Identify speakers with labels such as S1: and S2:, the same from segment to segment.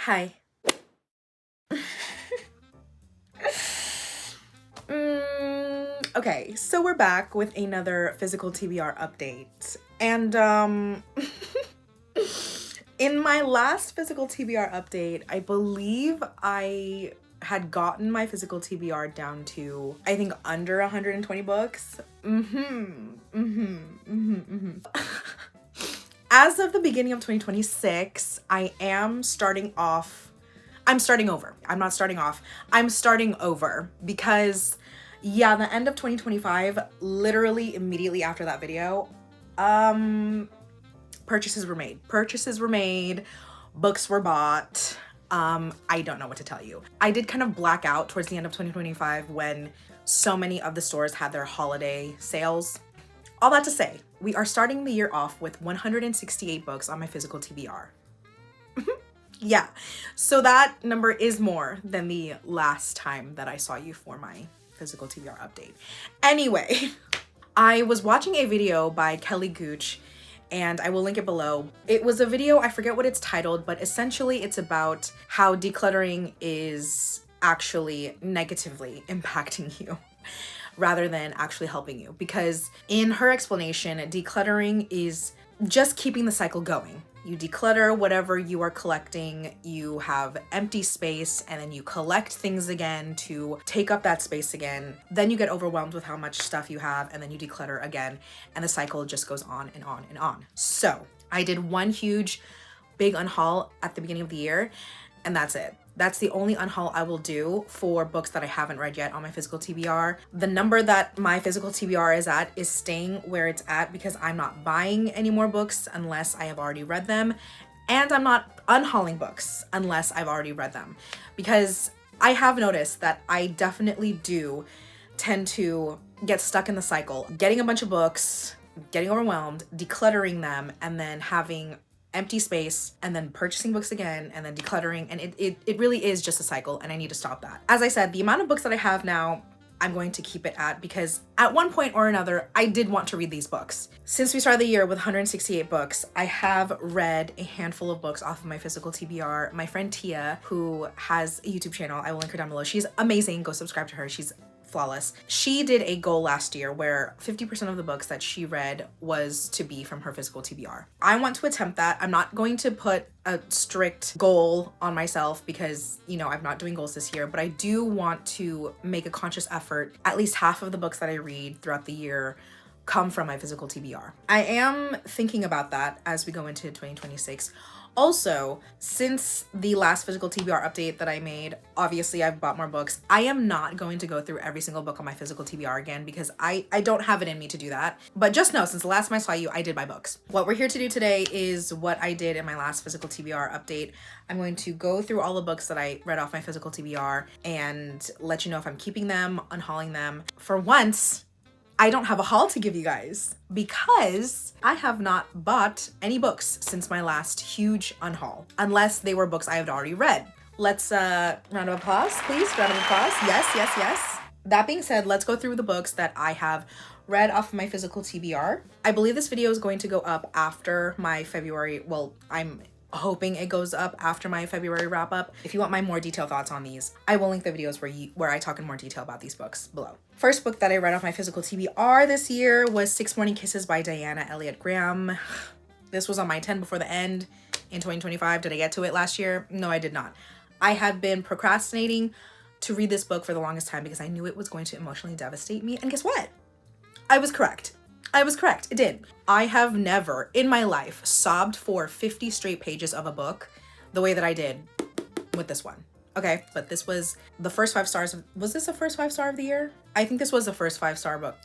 S1: Hi. Okay, so we're back with another physical TBR update. And in my last physical TBR update, I believe I had gotten my physical TBR down to, I think, under 120 books. As of the beginning of 2026, I'm starting over. I'm not starting off. I'm starting over because, yeah, the end of 2025, literally immediately after that video, purchases were made, books were bought. I don't know what to tell you. I did kind of black out towards the end of 2025 when so many of the stores had their holiday sales. All that to say, we are starting the year off with 168 books on my physical TBR. Yeah, so that number is more than the last time that I saw you for my physical TBR update. Anyway, I was watching a video by Kelly Gooch, and I will link it below. It was a video, I forget what it's titled, but essentially it's about how decluttering is actually negatively impacting you rather than actually helping you. Because in her explanation, decluttering is just keeping the cycle going. You declutter whatever you are collecting, you have empty space, and then you collect things again to take up that space again. Then you get overwhelmed with how much stuff you have, and then you declutter again, and the cycle just goes on and on and on. So I did one huge big unhaul at the beginning of the year, and that's it. That's the only unhaul I will do for books that I haven't read yet on my physical TBR. The number that my physical TBR is at is staying where it's at because I'm not buying any more books unless I have already read them, and I'm not unhauling books unless I've already read them, because I have noticed that I definitely do tend to get stuck in the cycle, getting a bunch of books, getting overwhelmed, decluttering them, and then having empty space, and then purchasing books again, and then decluttering, and it really is just a cycle, and I need to stop that. As I said, the amount of books that I have now, I'm going to keep it at, because at one point or another, I did want to read these books. Since we started the year with 168 books, I have read a handful of books off of my physical TBR. My friend Tia, who has a YouTube channel, I will link her down below. She's amazing. Go subscribe to her. She's flawless. She did a goal last year where 50% of the books that she read was to be from her physical TBR. I want to attempt that. I'm not going to put a strict goal on myself because, you know, I'm not doing goals this year, but I do want to make a conscious effort. At least half of the books that I read throughout the year come from my physical TBR. I am thinking about that as we go into 2026. Also, since the last physical TBR update that I made, obviously I've bought more books. I am not going to go through every single book on my physical TBR again because I don't have it in me to do that. But just know, since the last time I saw you, I did buy books. What we're here to do today is what I did in my last physical TBR update. I'm going to go through all the books that I read off my physical TBR and let you know if I'm keeping them, unhauling them. For once, I don't have a haul to give you guys because I have not bought any books since my last huge unhaul, unless they were books I had already read. Let's, round of applause, please. Round of applause. Yes, yes, yes. That being said, let's go through the books that I have read off of my physical TBR. I believe this video is going to go up after my February, well, I'm hoping it goes up after my February wrap up. If you want my more detailed thoughts on these, I will link the videos where I talk in more detail about these books below. First book that I read off my physical TBR this year was 6 Morning Kisses by Diana Elliott Graham. This was on my 10 before the end in 2025. Did I get to it last year? No, I did not. I had been procrastinating to read this book for the longest time because I knew it was going to emotionally devastate me. And guess what? I was correct. It did. I have never in my life sobbed for 50 straight pages of a book the way that I did with this one. Okay, but this was the first 5 stars. Was this the first 5-star of the year? I think this was the first 5-star book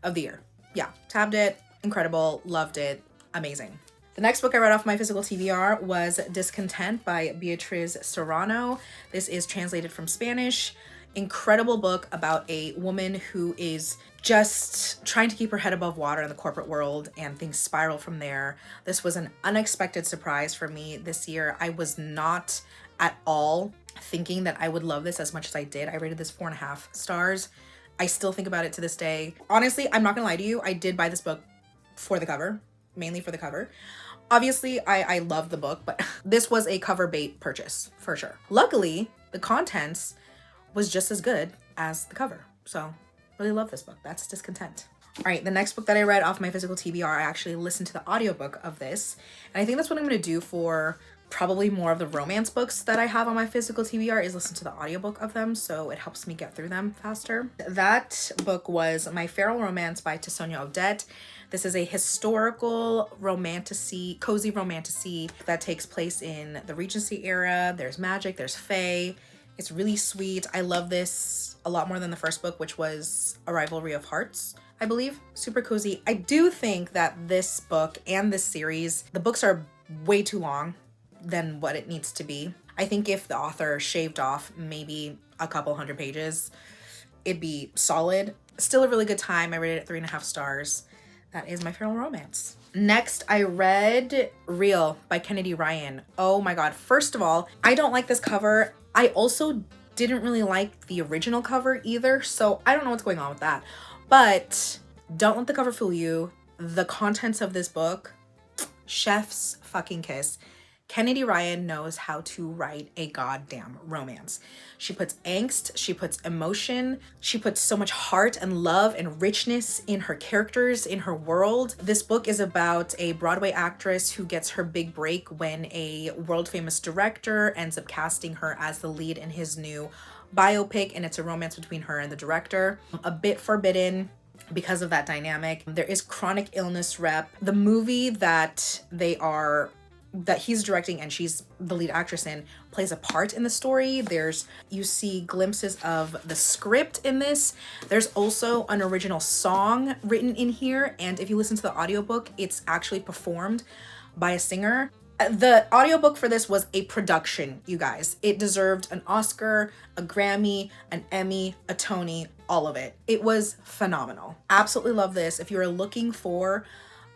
S1: of the year. Yeah, tabbed it, incredible, loved it, amazing. The next book I read off my physical TBR was Discontent by Beatriz Serrano. This is translated from Spanish. Incredible book about a woman who is just trying to keep her head above water in the corporate world, and things spiral from there. This was an unexpected surprise for me this year. I was not at all thinking that I would love this as much as I did. I rated this 4.5 stars. I still think about it to this day. Honestly, I'm not gonna lie to you. I did buy this book for the cover, mainly for the cover. Obviously, I love the book, but this was a cover bait purchase for sure. Luckily, the contents was just as good as the cover. So really love this book. That's Discontent. All right, the next book that I read off my physical TBR, I actually listened to the audiobook of this. And I think that's what I'm going to do for probably more of the romance books that I have on my physical TBR, is listen to the audiobook of them, so it helps me get through them faster. That book was My Feral Romance by Sonia Odette. This is a historical cozy romantasy that takes place in the Regency era. There's magic, there's fae. It's really sweet. I love this a lot more than the first book, which was A Rivalry of Hearts, I believe. Super cozy. I do think that this book and this series, the books are way too long than what it needs to be. I think if the author shaved off maybe a couple hundred pages, it'd be solid. Still a really good time. I rated it 3.5 stars. That is My Feral Romance. Next, I read Real by Kennedy Ryan. Oh my God. First of all, I don't like this cover. I also didn't really like the original cover either, so I don't know what's going on with that. But don't let the cover fool you. The contents of this book, chef's fucking kiss. Kennedy Ryan knows how to write a goddamn romance. She puts angst, she puts emotion, she puts so much heart and love and richness in her characters, in her world. This book is about a Broadway actress who gets her big break when a world famous director ends up casting her as the lead in his new biopic, and it's a romance between her and the director. A bit forbidden because of that dynamic. There is chronic illness rep. The movie that he's directing and she's the lead actress in plays a part in the story. You see glimpses of the script in this. There's also an original song written in here, and if you listen to the audiobook, it's actually performed by a singer. The audiobook for this was a production, you guys. It deserved an Oscar, a Grammy, an Emmy, a Tony, all of it. It was phenomenal. Absolutely love this. If you're looking for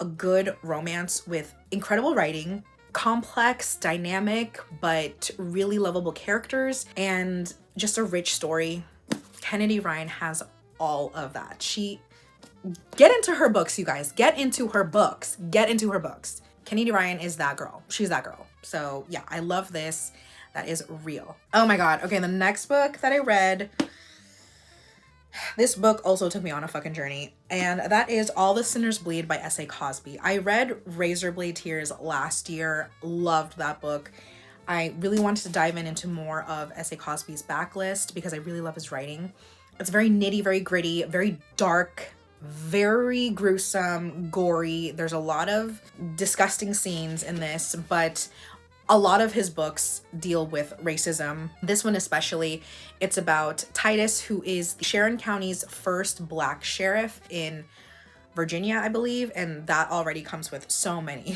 S1: a good romance with incredible writing, complex, dynamic, but really lovable characters, and just a rich story, Kennedy Ryan has all of that. Get into her books, you guys. Get into her books. Get into her books. Kennedy Ryan is that girl. She's that girl. So yeah, I love this. That is Real. Oh my God. Okay, the next book that I read, this book also took me on a fucking journey, and that is All the Sinners Bleed by S.A. Cosby. I read Razorblade Tears last year. Loved that book. I really wanted to dive into more of S.A. Cosby's backlist because I really love his writing. It's very nitty, very gritty, very dark, very gruesome, gory. There's a lot of disgusting scenes in this, but a lot of his books deal with racism. This one especially, it's about Titus, who is Sharon County's first Black sheriff in Virginia, I believe, and that already comes with so many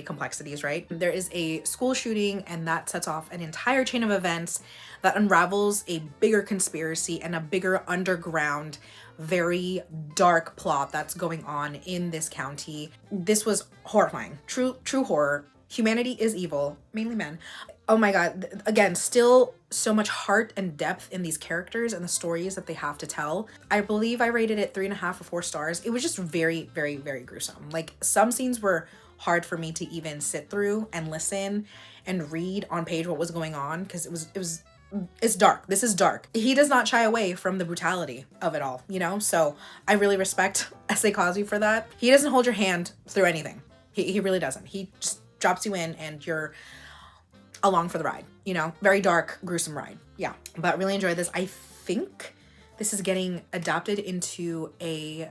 S1: complexities, right? There is a school shooting, and that sets off an entire chain of events that unravels a bigger conspiracy and a bigger underground, very dark plot that's going on in this county. This was horrifying. True horror. Humanity is evil, mainly men. Oh my God. Again, still so much heart and depth in these characters and the stories that they have to tell. I believe I rated it 3.5 or 4 stars. It was just very, very, very gruesome. Like, some scenes were hard for me to even sit through and listen and read on page what was going on, because it's dark. This is dark. He does not shy away from the brutality of it all, you know? So I really respect S.A. Cosby for that. He doesn't hold your hand through anything. He really doesn't. He just drops you in and you're along for the ride, you know? Very dark, gruesome ride. Yeah, but really enjoyed this. I think this is getting adapted into a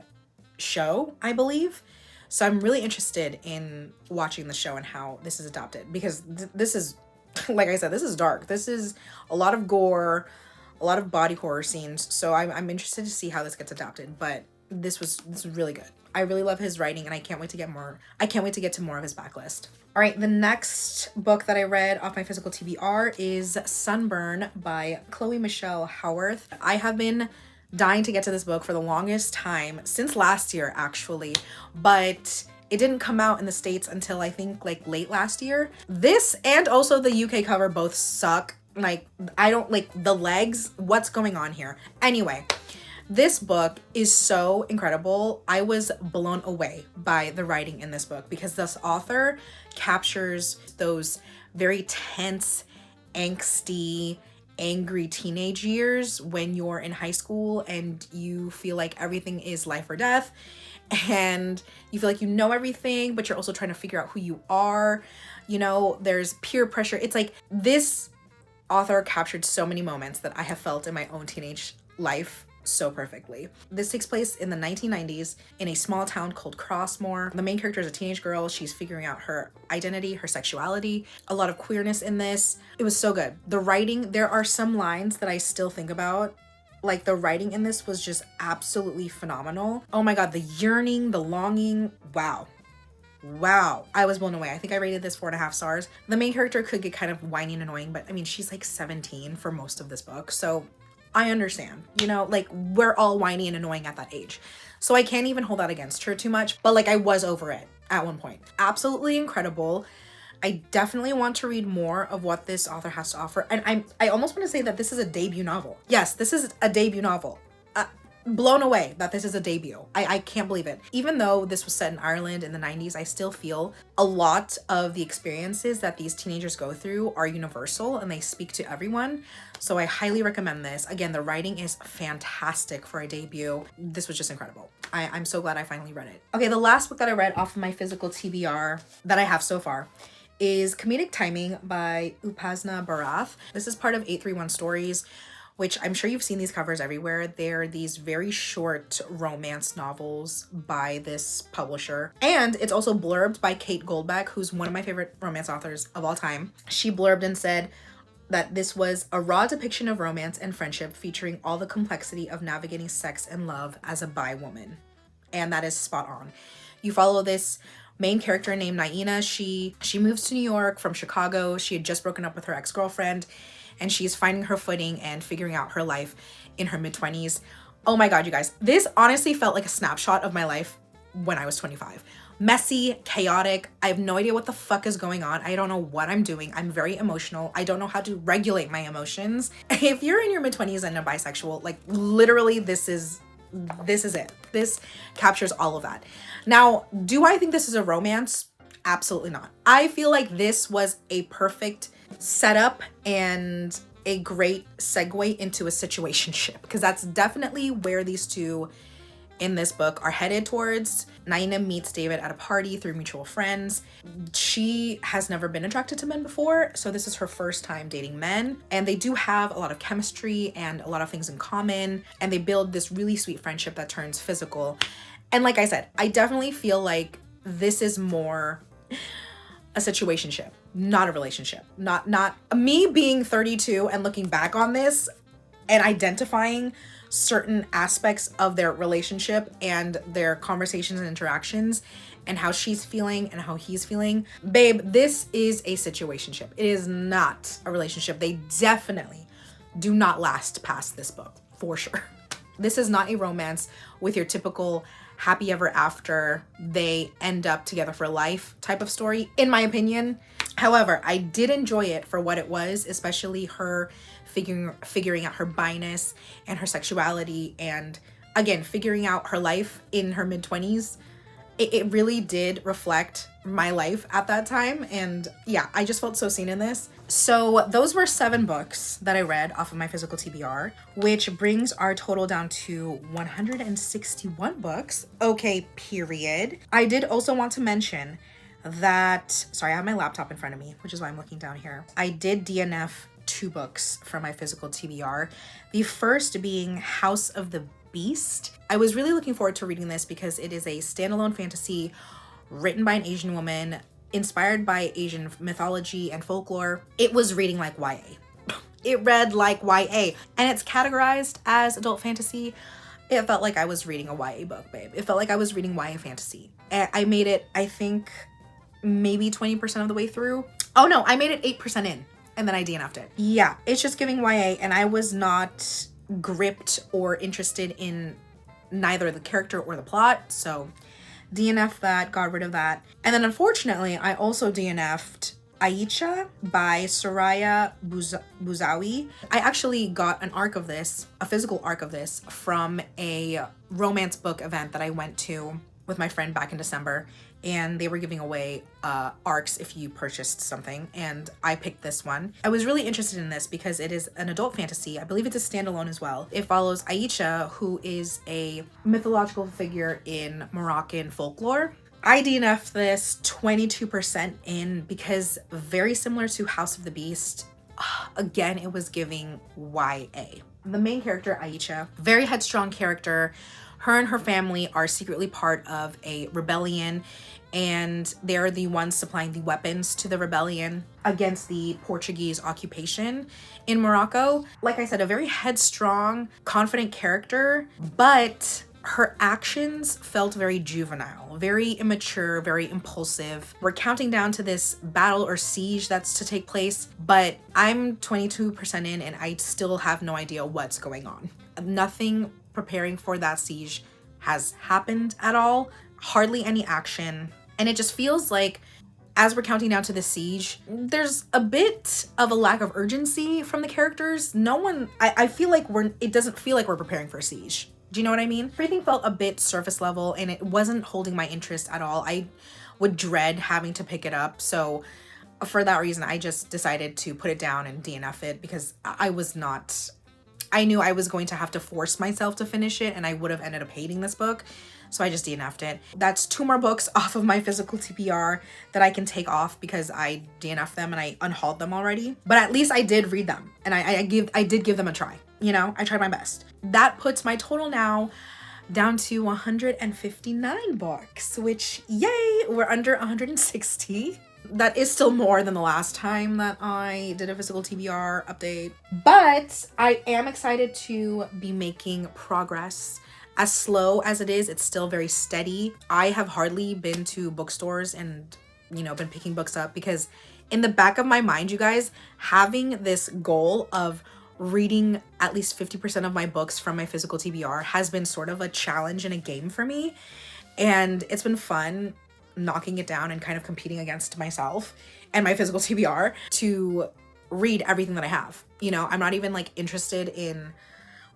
S1: show, I believe. So I'm really interested in watching the show and how this is adapted, because this is, like I said, this is dark. This is a lot of gore, a lot of body horror scenes. So I'm interested to see how this gets adapted, but this was really good. I really love his writing, and I can't wait to get more. I can't wait to get to more of his backlist. All right, the next book that I read off my physical TBR is Sunburn by Chloe Michelle Howarth. I have been dying to get to this book for the longest time, since last year actually, but it didn't come out in the States until I think like late last year. This and also the UK cover both suck. Like, I don't like the legs. What's going on here? Anyway, This book is so incredible. I was blown away by the writing in this book because this author captures those very tense, angsty, angry teenage years when you're in high school and you feel like everything is life or death, and you feel like you know everything, but you're also trying to figure out who you are. You know, there's peer pressure. It's like this author captured so many moments that I have felt in my own teenage life so perfectly. This takes place in the 1990s in a small town called Crossmore. The main character is a teenage girl. She's figuring out her identity, her sexuality, a lot of queerness in this. It was so good. The writing, there are some lines that I still think about. Like, the writing in this was just absolutely phenomenal. Oh my God, the yearning, the longing, wow. Wow, I was blown away. I think I rated this 4.5 stars. The main character could get kind of whiny and annoying, but I mean, she's like 17 for most of this book. So I understand, you know, like, we're all whiny and annoying at that age. So I can't even hold that against her too much, but like, I was over it at one point. Absolutely incredible. I definitely want to read more of what this author has to offer. And I almost want to say that this is a debut novel. Yes, this is a debut novel. Blown away that this is a debut. I can't believe it. Even though this was set in Ireland in the 90s, I still feel a lot of the experiences that these teenagers go through are universal and they speak to everyone. So I highly recommend this. Again, the writing is fantastic for a debut. This was just incredible. I'm so glad I finally read it. Okay, the last book that I read off of my physical TBR that I have so far is Comedic Timing by Upasna Barath. This is part of 831 Stories, which I'm sure you've seen these covers everywhere. They're these very short romance novels by this publisher. And it's also blurbed by Kate Goldbeck, who's one of my favorite romance authors of all time. She blurbed and said that this was a raw depiction of romance and friendship featuring all the complexity of navigating sex and love as a bi woman. And that is spot on. You follow this main character named Naina. She moves to New York from Chicago. She had just broken up with her ex-girlfriend, and she's finding her footing and figuring out her life in her mid-20s. Oh my God, you guys. This honestly felt like a snapshot of my life when I was 25. Messy, chaotic. I have no idea what the fuck is going on. I don't know what I'm doing. I'm very emotional. I don't know how to regulate my emotions. If you're in your mid-20s and a bisexual, like, literally this is it. This captures all of that. Now, do I think this is a romance? Absolutely not. I feel like this was a perfect setup and a great segue into a situationship, because that's definitely where these two in this book are headed towards. Naina meets David at a party through mutual friends. She has never been attracted to men before, so this is her first time dating men, and they do have a lot of chemistry and a lot of things in common, and they build this really sweet friendship that turns physical. And like I said, I definitely feel like this is more a situationship, not a relationship. Not me being 32 and looking back on this and identifying certain aspects of their relationship and their conversations and interactions and how she's feeling and how he's feeling. Babe, this is a situationship. It is not a relationship. They definitely do not last past this book, for sure. This is not a romance with your typical happy ever after, they end up together for life type of story, in my opinion. However, I did enjoy it for what it was, especially her figuring out her bi-ness and her sexuality, and again, figuring out her life in her mid-20s. It really did reflect my life at that time, and yeah, I just felt so seen in this. So those were 7 books that I read off of my physical TBR, which brings our total down to 161 books. Okay, period. I did also want to mention that, sorry, I have my laptop in front of me, which is why I'm looking down here. I did DNF 2 books from my physical TBR. The first being House of the Beast. I was really looking forward to reading this because it is a standalone fantasy written by an Asian woman, inspired by Asian mythology and folklore. It was reading like YA. It read like YA, and it's categorized as adult fantasy. It felt like I was reading a YA book, babe. It felt like I was reading YA fantasy. I made it, I think, maybe 20% of the way through. Oh no, I made it 8% in, and then I DNF'd it. Yeah, it's just giving YA, and I was not gripped or interested in neither the character or the plot, so DNF that, got rid of that. And then unfortunately, I also DNF'd Aisha by Soraya Bouzawi. I actually got an arc of this, a physical arc of this, from a romance book event that I went to with my friend back in December, and they were giving away arcs if you purchased something, and I picked this one. I was really interested in this because it is an adult fantasy. I believe it's a standalone as well. It follows Aisha, who is a mythological figure in Moroccan folklore. I DNF'd this 22% in because very similar to House of the Beast, again, it was giving YA. The main character, Aisha, very headstrong character. Her and her family are secretly part of a rebellion, and they're the ones supplying the weapons to the rebellion against the Portuguese occupation in Morocco. Like I said, a very headstrong, confident character, but her actions felt very juvenile, very immature, very impulsive. We're counting down to this battle or siege that's to take place, but I'm 22% in and I still have no idea what's going on. Nothing preparing for that siege has happened at all, hardly any action, and it just feels like as we're counting down to the siege, there's a bit of a lack of urgency from the characters. I feel like it doesn't feel like we're preparing for a siege. Do you know what I mean? Everything felt a bit surface level and it wasn't holding my interest at all. I would dread having to pick it up, so for that reason I just decided to put it down and DNF it because I knew I was going to have to force myself to finish it and I would have ended up hating this book. So I just DNF'd it. That's 2 more books off of my physical TBR that I can take off because I DNF'd them and I unhauled them already. But at least I did read them and I did give them a try. You know, I tried my best. That puts my total now down to 159 books, which yay, we're under 160. That is still more than the last time that I did a physical TBR update, but I am excited to be making progress. As slow as it is, it's still very steady. I have hardly been to bookstores and, you know, been picking books up because in the back of my mind, you guys, having this goal of reading at least 50% of my books from my physical TBR has been sort of a challenge and a game for me. And it's been fun knocking it down and kind of competing against myself and my physical TBR to read everything that I have. You know, I'm not even like interested in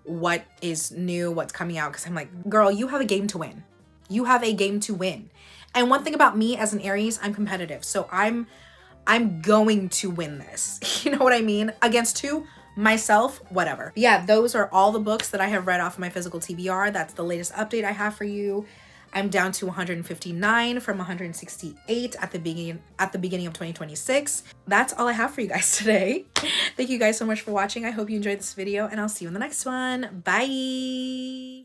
S1: what is new, what's coming out, because I'm like, girl, you have a game to win. You have a game to win. And one thing about me as an Aries, I'm competitive. So I'm going to win this. You know what I mean? Against who? Myself, whatever. But yeah, those are all the books that I have read off my physical TBR. That's the latest update I have for you. I'm down to 159 from 168 at the beginning of 2026. That's all I have for you guys today. Thank you guys so much for watching. I hope you enjoyed this video and I'll see you in the next one. Bye.